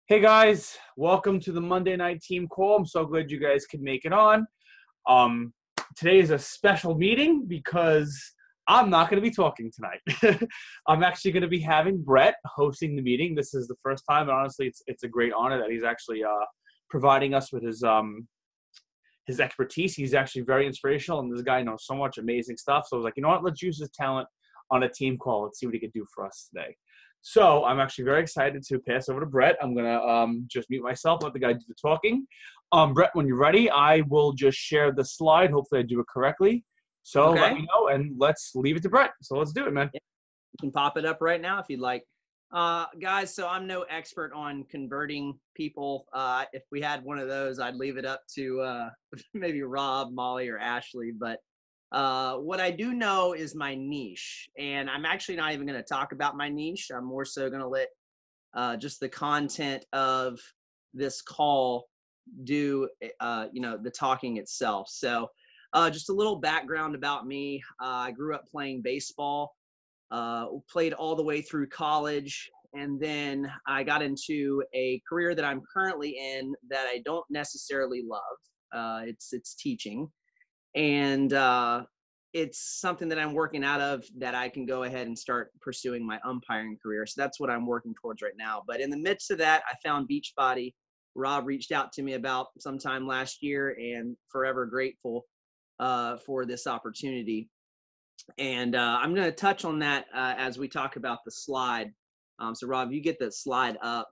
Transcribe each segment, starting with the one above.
Hey guys, welcome to the Monday Night Team Call. I'm so glad you guys could make it on. Um, Today is a special meeting because I'm not going to be talking tonight. I'm actually going to be having Brett hosting the meeting. This is the first time, and honestly, it's a great honor that he's actually providing us with his expertise. He's actually very inspirational, and this guy knows so much amazing stuff. So I was like, you know what? Let's use his talent on a team call. Let's see what he can do for us today. So I'm actually very excited to pass over to Brett. I'm going to just mute myself, let the guy do the talking. Brett, when you're ready, I will just share the slide. Hopefully I do it correctly. So let Okay. me know, and let's leave it to Brett. So let's do it, man. You can pop it up right now if you'd like. Guys, so I'm no expert on converting people. If we had one of those, I'd leave it up to maybe Rob, Molly, or Ashley. But what I do know is my niche. And I'm actually not even going to talk about my niche. I'm more so going to let just the content of this call do, the talking itself. So just a little background about me. I grew up playing baseball. Played all the way through college, and then I got into a career that I'm currently in that I don't necessarily love. It's teaching, and it's something that I'm working out of that I can go ahead and start pursuing my umpiring career. So that's what I'm working towards right now. But in the midst of that, I found Beachbody. Rob reached out to me about sometime last year, and forever grateful for this opportunity. And I'm going to touch on that as we talk about the slide. So Rob, you get the slide up.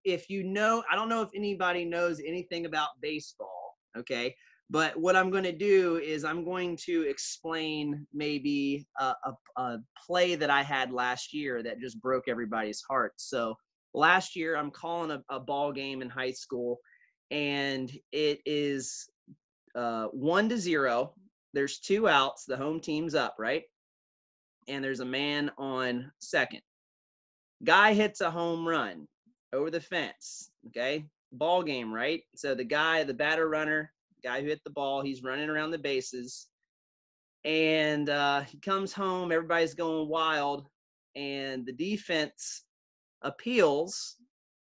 If you know, I don't know if anybody knows anything about baseball, okay? But what I'm going to do is I'm going to explain maybe a play that I had last year that just broke everybody's heart. So last year, I'm calling a ball game in high school, and it is 1-0. There's 2 outs. The home team's up, right? And there's a man on second. Guy hits a home run over the fence. Okay. Ball game, right? So the batter runner, guy who hit the ball, he's running around the bases. And he comes home. Everybody's going wild. And the defense appeals,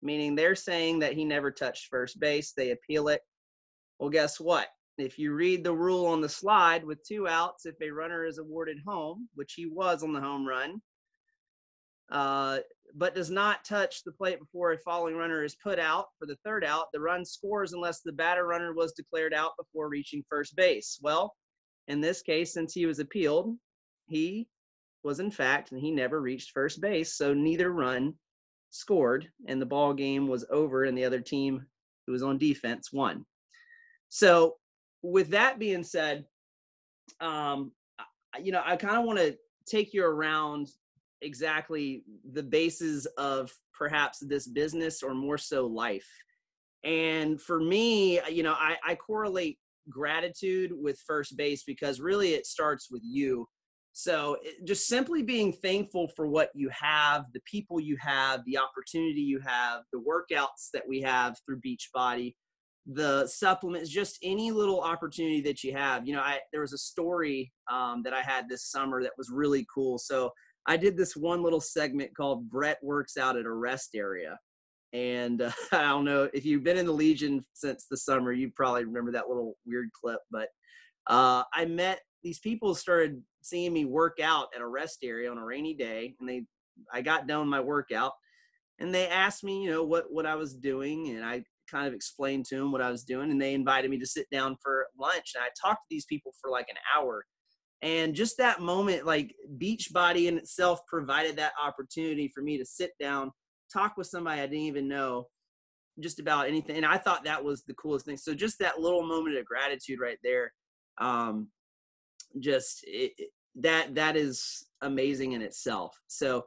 meaning they're saying that he never touched first base. They appeal it. Well, guess what? If you read the rule on the slide, with 2 outs, if a runner is awarded home, which he was on the home run, but does not touch the plate before a following runner is put out for the 3rd out, the run scores unless the batter runner was declared out before reaching first base. Well, in this case, since he was appealed, he was in fact, and he never reached first base, so neither run scored, and the ball game was over, and the other team who was on defense won. So with that being said, I kind of want to take you around exactly the basis of perhaps this business, or more so life. And for me, I correlate gratitude with first base, because really it starts with you. So just simply being thankful for what you have, the people you have, the opportunity you have, the workouts that we have through Beachbody, the supplements, just any little opportunity that you have. There was a story that I had this summer that was really cool. So I did this one little segment called Brett Works Out at a Rest Area. And I don't know if you've been in the Legion since the summer, you probably remember that little weird clip. But I met these people, started seeing me work out at a rest area on a rainy day. And I got done my workout, and they asked me, what I was doing. And I kind of explained to them what I was doing, and they invited me to sit down for lunch. And I talked to these people for like an hour. And just that moment, like Beachbody in itself provided that opportunity for me to sit down, talk with somebody I didn't even know just about anything. And I thought that was the coolest thing. So just that little moment of gratitude right there, that is amazing in itself. So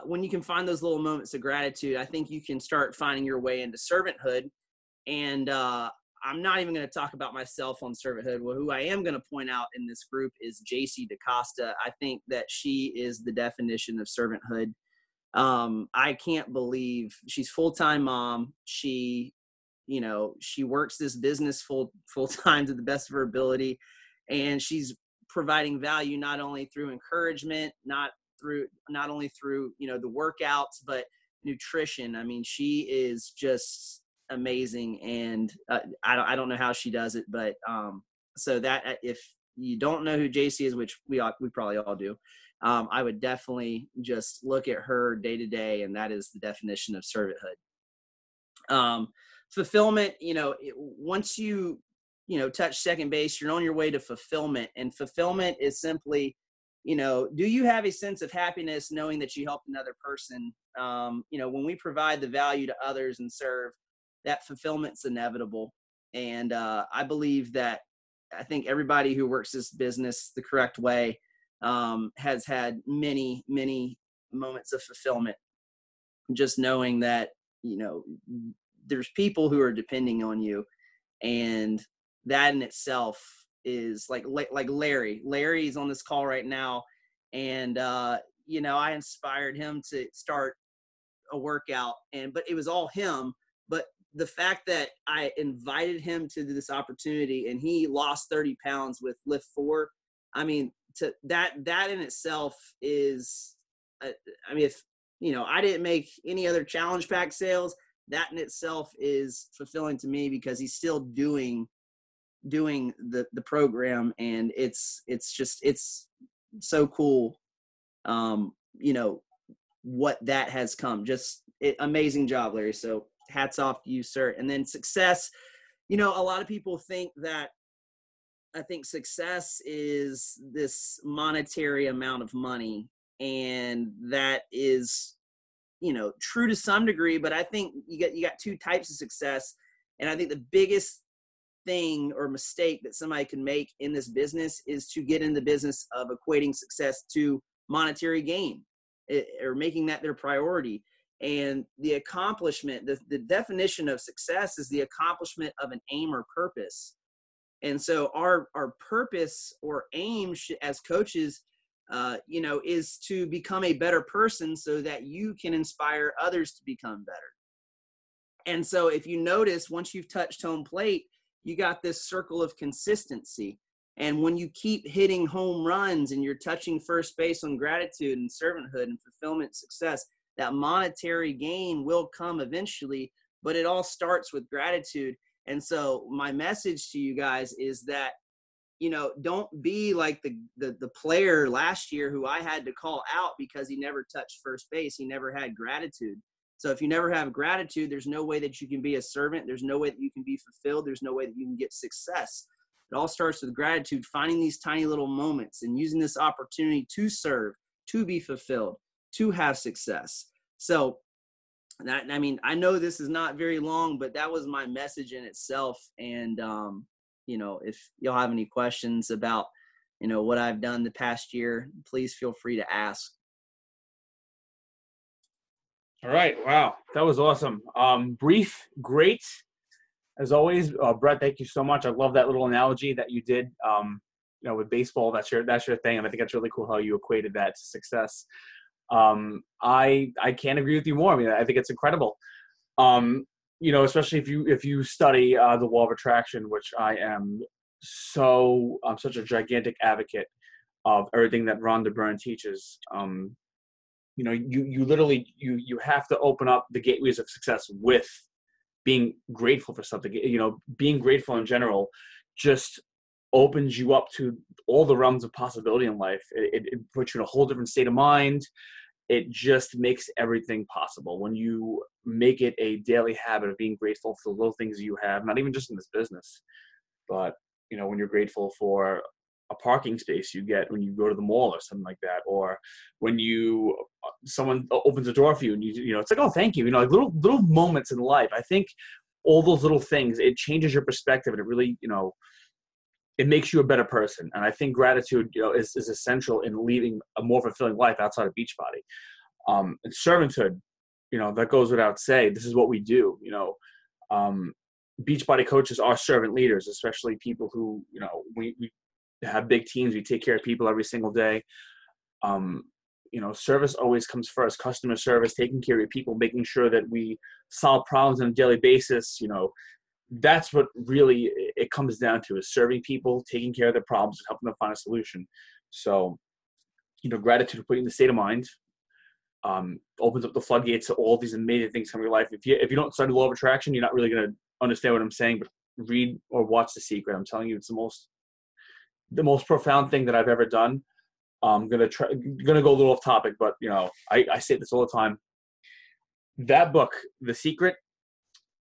when you can find those little moments of gratitude, I think you can start finding your way into servanthood. And I'm not even going to talk about myself on servanthood. Well, who I am going to point out in this group is JC DaCosta. I think that she is the definition of servanthood. I can't believe she's full-time mom. She works this business full time to the best of her ability. And she's providing value not only through encouragement, not only through the workouts, but nutrition. I mean, she is just amazing, and I don't know how she does it, but so that if you don't know who JC is, which we probably all do, I would definitely just look at her day to day, and that is the definition of servanthood. Fulfillment, once you touch second base, you're on your way to fulfillment, and fulfillment is simply, do you have a sense of happiness knowing that you helped another person? When we provide the value to others and serve, that fulfillment's inevitable. And I believe that I think everybody who works this business the correct way has had many, many moments of fulfillment, just knowing that, there's people who are depending on you. And that in itself is like Larry. Larry's on this call right now. And, I inspired him to start a workout, but it was all him. But the fact that I invited him to this opportunity and he lost 30 pounds with lift 4, I mean, to that in itself is, if, I didn't make any other challenge pack sales, that in itself is fulfilling to me, because he's still doing the program, and it's so cool. What that has come, amazing job, Larry. So hats off to you, sir. And then success, a lot of people think that, I think success is this monetary amount of money, and that is, true to some degree, but I think you got two types of success. And I think the biggest thing or mistake that somebody can make in this business is to get in the business of equating success to monetary gain, or making that their priority. And the accomplishment, the definition of success is the accomplishment of an aim or purpose. And so our purpose or aim as coaches, is to become a better person so that you can inspire others to become better. And so if you notice, once you've touched home plate, you got this circle of consistency. And when you keep hitting home runs and you're touching first base on gratitude and servanthood and fulfillment success, that monetary gain will come eventually, but it all starts with gratitude. And so my message to you guys is that, don't be like the player last year who I had to call out because he never touched first base. He never had gratitude. So if you never have gratitude, there's no way that you can be a servant. There's no way that you can be fulfilled. There's no way that you can get success. It all starts with gratitude, finding these tiny little moments and using this opportunity to serve, to be fulfilled, to have success. So that, I know this is not very long, but that was my message in itself. And, if y'all have any questions about, what I've done the past year, please feel free to ask. All right. Wow. That was awesome. Brief, great. As always, Brett, thank you so much. I love that little analogy that you did, with baseball. That's your thing. And I think that's really cool how you equated that to success. I can't agree with you more. I think it's incredible. Especially if you study the law of attraction, which I'm such a gigantic advocate of everything that Rhonda Byrne teaches. You literally have to open up the gateways of success with being grateful for something. Being grateful in general just opens you up to all the realms of possibility in life. It puts you in a whole different state of mind. It just makes everything possible when you make it a daily habit of being grateful for the little things you have, not even just in this business, but when you're grateful for a parking space you get when you go to the mall or something like that, or when someone opens a door for you and it's like, oh, thank you. Like little moments in life. I think all those little things, it changes your perspective, and it really, it makes you a better person. And I think gratitude, is essential in leading a more fulfilling life outside of Beachbody. And servanthood, that goes without saying. This is what we do. Beachbody coaches are servant leaders, especially people who, we have big teams. We take care of people every single day. Service always comes first. Customer service, taking care of your people, making sure that we solve problems on a daily basis. That's what really it comes down to, is serving people, taking care of their problems, and helping them find a solution. So, gratitude for putting the state of mind. opens up the floodgates to all these amazing things come in your life. If you don't study law of attraction, you're not really going to understand what I'm saying, but read or watch The Secret. I'm telling you, it's the most profound thing that I've ever done. I'm gonna go a little off topic, but I say this all the time. That book, The Secret,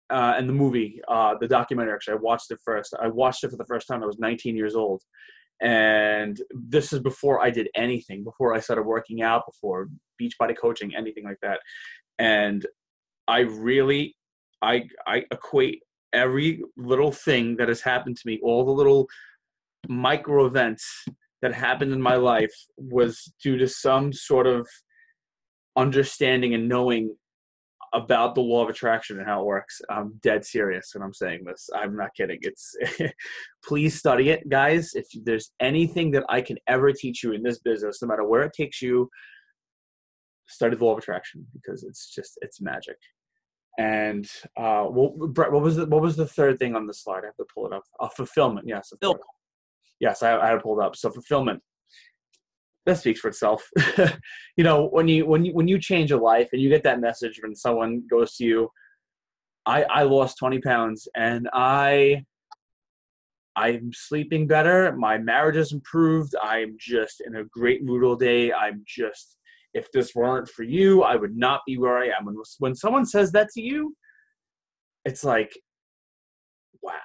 and the movie, the documentary, actually, I watched it first. I watched it for the first time. I was 19 years old. And this is before I did anything, before I started working out, before Beachbody coaching, anything like that. And I equate every little thing that has happened to me, all the little micro events that happened in my life was due to some sort of understanding and knowing about the law of attraction and how it works. I'm dead serious when I'm saying this. I'm not kidding. It's please study it, guys. If there's anything that I can ever teach you in this business, no matter where it takes you, study the law of attraction, because it's magic. And Brett, what was the third thing on the slide? I have to pull it up. Fulfillment. Yes. Yes, I had to pull it up. So fulfillment. That speaks for itself. When you change a life and you get that message when someone goes to you, I lost 20 pounds and I'm sleeping better. My marriage has improved. I'm just in a great mood all day. If this weren't for you, I would not be where I am. When someone says that to you, it's like, wow,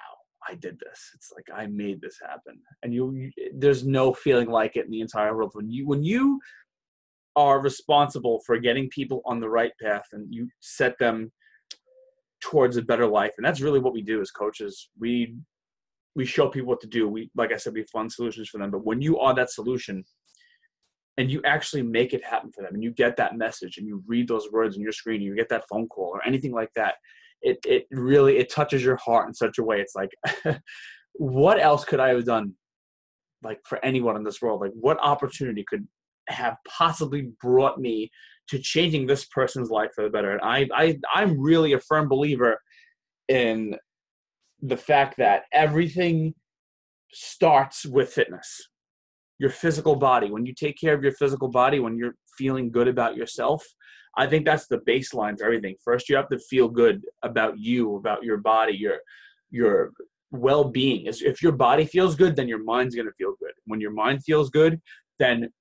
I did this. It's like I made this happen. And there's no feeling like it in the entire world. When you are responsible for getting people on the right path and you set them towards a better life, and that's really what we do as coaches. We show people what to do. Like I said, we fund solutions for them. But when you are that solution and you actually make it happen for them, and you get that message and you read those words on your screen, and you get that phone call or anything like that, it really touches your heart in such a way. It's like, what else could I have done, like, for anyone in this world? Like, what opportunity could have possibly brought me to changing this person's life for the better? And I'm really a firm believer in the fact that everything starts with fitness. Your physical body. When you take care of your physical body, when you're feeling good about yourself, I think that's the baseline for everything. First, you have to feel good about you, about your body, your well-being. If your body feels good, then your mind's going to feel good. When your mind feels good, then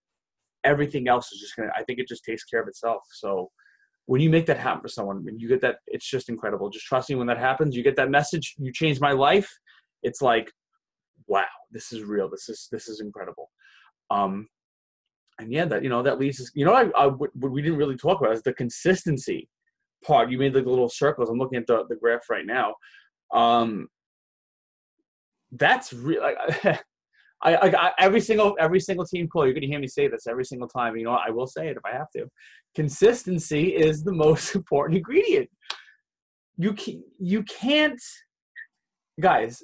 everything else is I think it just takes care of itself. So when you make that happen for someone, when you get that, it's just incredible. Just trust me, when that happens, you get that message, you changed my life. It's like, wow, this is real. This is incredible. And yeah, that leads us, what we didn't really talk about is the consistency part. You made like the little circles. I'm looking at the graph right now. That's real. I every single team call, you're going to hear me say this every single time. I will say it if I have to. Consistency is the most important ingredient. You can't, guys.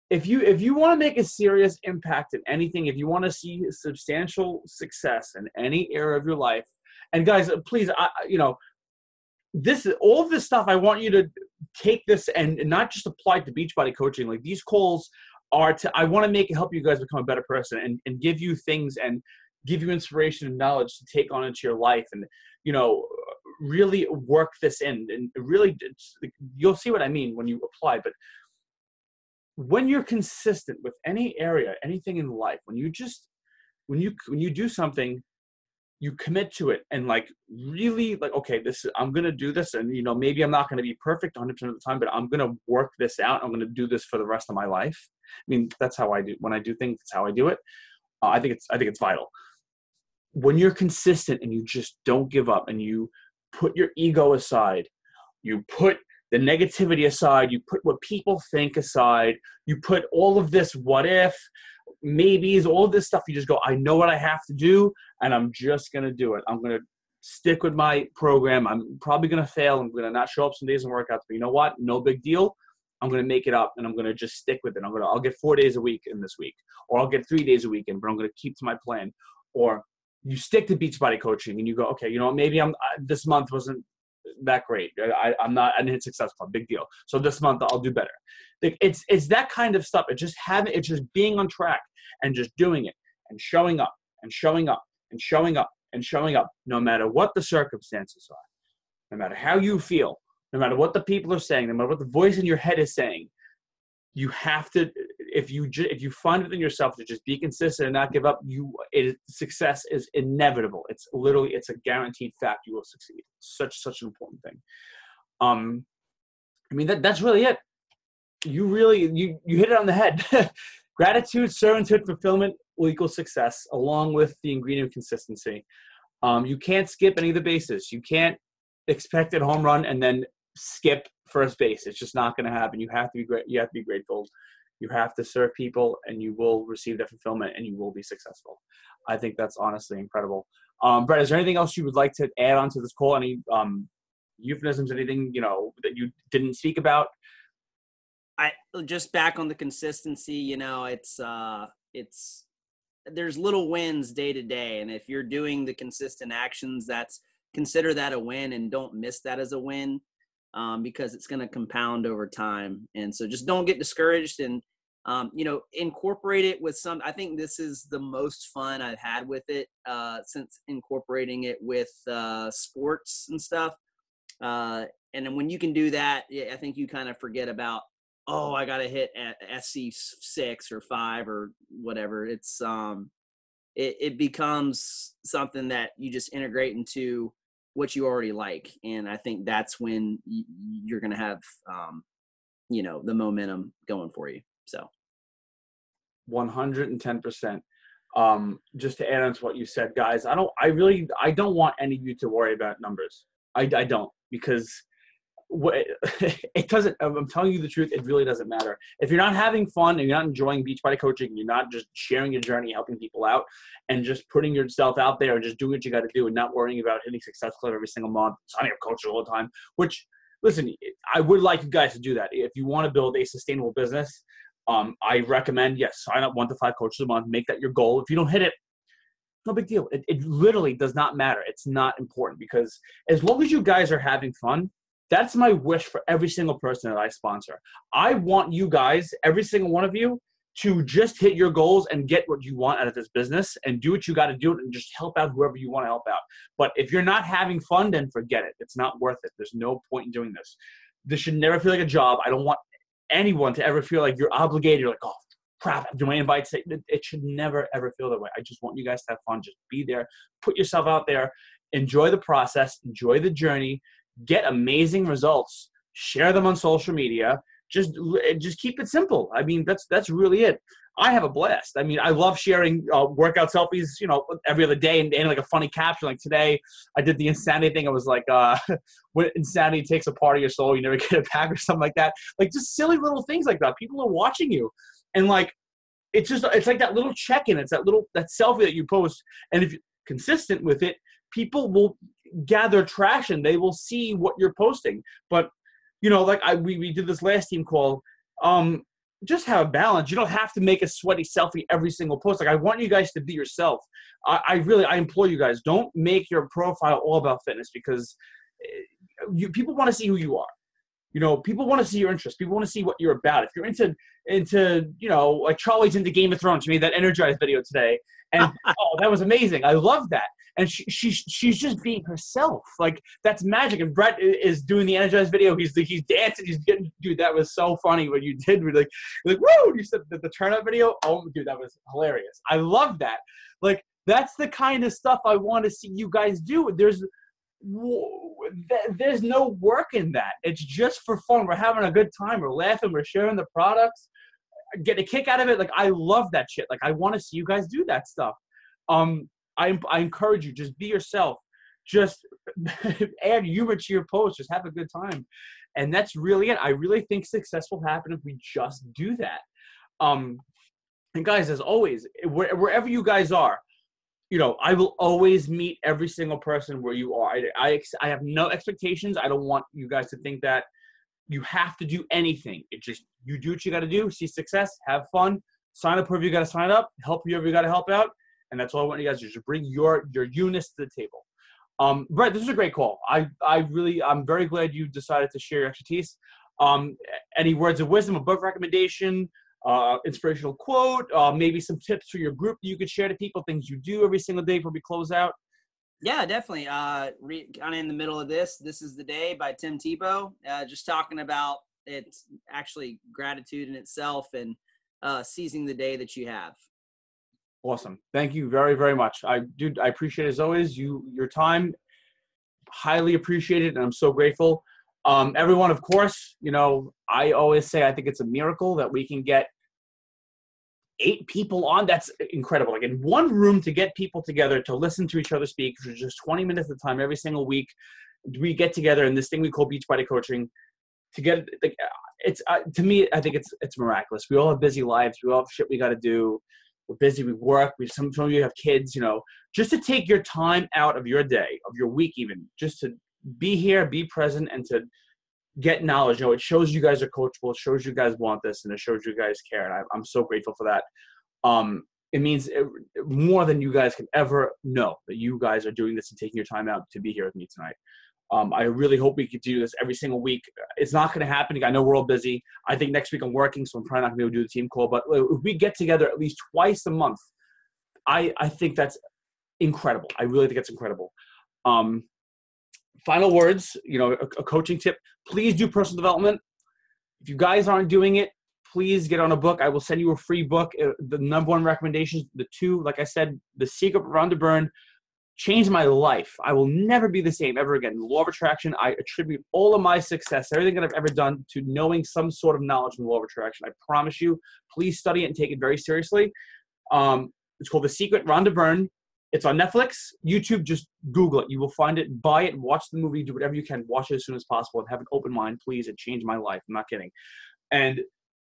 If you want to make a serious impact in anything, if you want to see substantial success in any area of your life, and guys, please, all of this stuff, I want you to take this and not just apply it to Beachbody coaching. Like, these calls I want to help you guys become a better person and give you things and give you inspiration and knowledge to take on into your life, and really work this in, and really, you'll see what I mean when you apply. But when you're consistent with any area, anything in life, when you do something, you commit to it, and like really, like, okay, I'm going to do this, and maybe I'm not going to be perfect 100% of the time, but I'm going to work this out. I'm going to do this for the rest of my life. I mean, that's how I do. When I do things, that's how I do it. I think it's vital. When you're consistent and you just don't give up, and you put your ego aside, you put the negativity aside, you put what people think aside, you put all of this what if, maybes, all of this stuff, you just go, I know what I have to do, and I'm just going to do it. I'm going to stick with my program. I'm probably going to fail. I'm going to not show up some days and work out, but you know what? No big deal. I'm going to make it up, and I'm going to just stick with it. I'll get 4 days a week in this week, or I'll get 3 days a week in, but I'm going to keep to my plan. Or you stick to Beachbody coaching and you go, okay, maybe this month wasn't that great. I didn't hit Success Club, big deal. So this month I'll do better. It's that kind of stuff. It's just being on track and just doing it and showing up and showing up and showing up and showing up, no matter what the circumstances are, no matter how you feel, no matter what the people are saying, no matter what the voice in your head is saying, you have to, if you find within yourself to just be consistent and not give up, success is inevitable. It's a guaranteed fact you will succeed. Such an important thing. I mean, that's really it. You hit it on the head. Gratitude, servanthood, fulfillment will equal success, along with the ingredient of consistency. You can't skip any of the bases. You can't expect a home run and then skip first base. It's just not going to happen. You have to be great. You have to be grateful. You have to serve people, and you will receive that fulfillment, and you will be successful. I think that's honestly incredible. Brett, is there anything else you would like to add on to this call? Any euphemisms, anything that you didn't speak about? I just back on the consistency. It's there's little wins day to day, and if you're doing the consistent actions, consider that a win, and don't miss that as a win. Because it's going to compound over time. And so just don't get discouraged, and, incorporate it with I think this is the most fun I've had with it since incorporating it with sports and stuff. And then when you can do that, I think you kind of forget about, I got to hit at SC 6 or 5 or whatever. It's it becomes something that you just integrate into what you already like. And I think that's when you're going to have, the momentum going for you. So 110%. Just to add on to what you said, guys, I don't want any of you to worry about numbers. I don't, because it doesn't, I'm telling you the truth, it really doesn't matter. If you're not having fun and you're not enjoying Beachbody coaching, you're not just sharing your journey, helping people out, and just putting yourself out there and just doing what you got to do and not worrying about hitting Success Club every single month, signing up coaches all the time, which, listen, I would like you guys to do that. If you want to build a sustainable business, I recommend, yes, sign up 1 to 5 coaches a month, make that your goal. If you don't hit it, no big deal. It literally does not matter. It's not important, because as long as you guys are having fun, that's my wish for every single person that I sponsor. I want you guys, every single one of you, to just hit your goals and get what you want out of this business and do what you got to do and just help out whoever you want to help out. But if you're not having fun, then forget it. It's not worth it. There's no point in doing this. This should never feel like a job. I don't want anyone to ever feel like you're obligated. You're like, oh, crap, do my invites? It should never, ever feel that way. I just want you guys to have fun. Just be there. Put yourself out there. Enjoy the process. Enjoy the journey. Get amazing results. Share them on social media. Just keep it simple. I mean, that's really it. I have a blast. I mean, I love sharing workout selfies, every other day, and like a funny caption. Like today, I did the insanity thing. I was like, when insanity takes a part of your soul, you never get it back, or something like that. Like just silly little things like that. People are watching you, and like it's like that little check-in. It's that selfie that you post, and if you're consistent with it, people will gather traction. They will see what you're posting. But like we did this last team call. Just have a balance. You don't have to make a sweaty selfie every single post. Like, I want you guys to be yourself. I implore you guys, don't make your profile all about fitness, because people want to see who you are. People want to see your interests. People want to see what you're about. If you're into like Charlie's into Game of Thrones. She made that Energized video today, and that was amazing. I love that. And she's just being herself. Like, that's magic. And Brett is doing the Energized video. He's dancing. He's getting, dude, that was so funny what you did. We're like, woo! You said the turn up video. Oh, dude, that was hilarious. I love that. Like, that's the kind of stuff I want to see you guys do. There's no work in that. It's just for fun. We're having a good time. We're laughing. We're sharing the products. Get a kick out of it. Like, I love that shit. Like, I want to see you guys do that stuff. I encourage you, just be yourself. Just add humor to your post. Just have a good time. And that's really it. I really think success will happen if we just do that. And guys, as always, wherever you guys are, I will always meet every single person where you are. I have no expectations. I don't want you guys to think that you have to do anything. You do what you got to do, see success, have fun, sign up whoever you got to sign up, help whoever you got to help out. And that's all I want you guys to do. Just bring your uniqueness to the table. Brett, this is a great call. I'm very glad you decided to share your expertise. Any words of wisdom, a book recommendation, inspirational quote, maybe some tips for your group that you could share to people, things you do every single day before we close out? Yeah, definitely. Kind of in the middle of this. This is the Day by Tim Tebow. Just talking about it's actually gratitude in itself and seizing the day that you have. Awesome. Thank you very, very much. I appreciate it as always. Your time, highly appreciated, and I'm so grateful. Everyone, of course, I always say I think it's a miracle that we can get 8 people on. That's incredible. Like in one room to get people together to listen to each other speak for just 20 minutes at a time every single week. We get together in this thing we call Beachbody Coaching to get it's to me, I think it's miraculous. We all have busy lives. We all have shit we got to do. We're busy. We work. Some of you have kids, just to take your time out of your day, of your week even, just to be here, be present, and to get knowledge. It shows you guys are coachable. It shows you guys want this, and it shows you guys care. And I'm so grateful for that. It means more than you guys can ever know that you guys are doing this and taking your time out to be here with me tonight. I really hope we could do this every single week. It's not going to happen. I know we're all busy. I think next week I'm working, so I'm probably not going to be able to do the team call. But if we get together at least twice a month, I think that's incredible. I really think it's incredible. Final words, a coaching tip. Please do personal development. If you guys aren't doing it, please get on a book. I will send you a free book. The number one recommendations, the 2, like I said, The Secret Run to Burn, changed my life. I will never be the same ever again. The Law of Attraction, I attribute all of my success, everything that I've ever done, to knowing some sort of knowledge in the Law of Attraction. I promise you, please study it and take it very seriously. It's called The Secret Run to Burn. It's on Netflix, YouTube. Just Google it. You will find it. Buy it. Watch the movie. Do whatever you can. Watch it as soon as possible. And have an open mind, please. It changed my life. I'm not kidding. And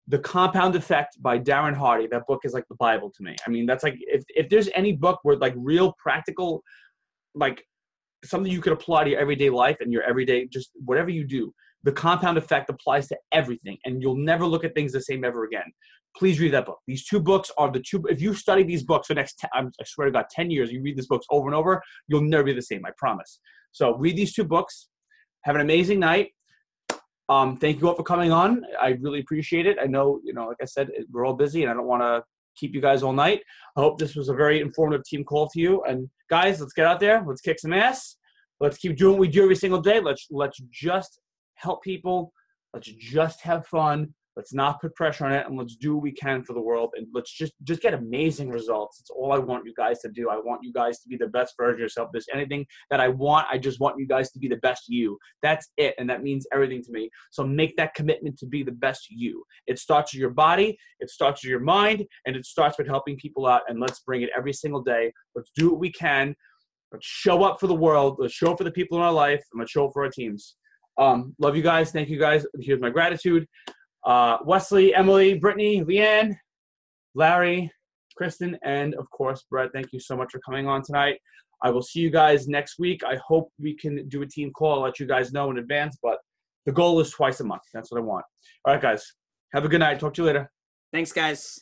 The Compound Effect by Darren Hardy. That book is like the Bible to me. I mean, that's like if there's any book where like real practical, like something you could apply to your everyday life and your everyday, just whatever you do, The Compound Effect applies to everything, and you'll never look at things the same ever again. Please read that book. These 2 books are the 2. If you study these books for the next, I swear to God, 10 years, you read these books over and over, you'll never be the same. I promise. So read these 2 books. Have an amazing night. Thank you all for coming on. I really appreciate it. I know, like I said, we're all busy, and I don't want to keep you guys all night. I hope this was a very informative team call to you. And guys, let's get out there. Let's kick some ass. Let's keep doing what we do every single day. Let's just help people. Let's just have fun. Let's not put pressure on it, and let's do what we can for the world. And let's just get amazing results. It's all I want you guys to do. I want you guys to be the best version of yourself. If there's anything that I want, I just want you guys to be the best you. That's it, and that means everything to me. So make that commitment to be the best you. It starts with your body, it starts with your mind, and it starts with helping people out. And let's bring it every single day. Let's do what we can. Let's show up for the world. Let's show up for the people in our life, and let's show up for our teams. Love you guys. Thank you guys. Here's my gratitude. Wesley, Emily, Brittany, Leanne, Larry, Kristen, and of course, Brett, thank you so much for coming on tonight. I will see you guys next week. I hope we can do a team call. I'll let you guys know in advance, but the goal is twice a month. That's what I want. All right, guys. Have a good night. Talk to you later. Thanks, guys.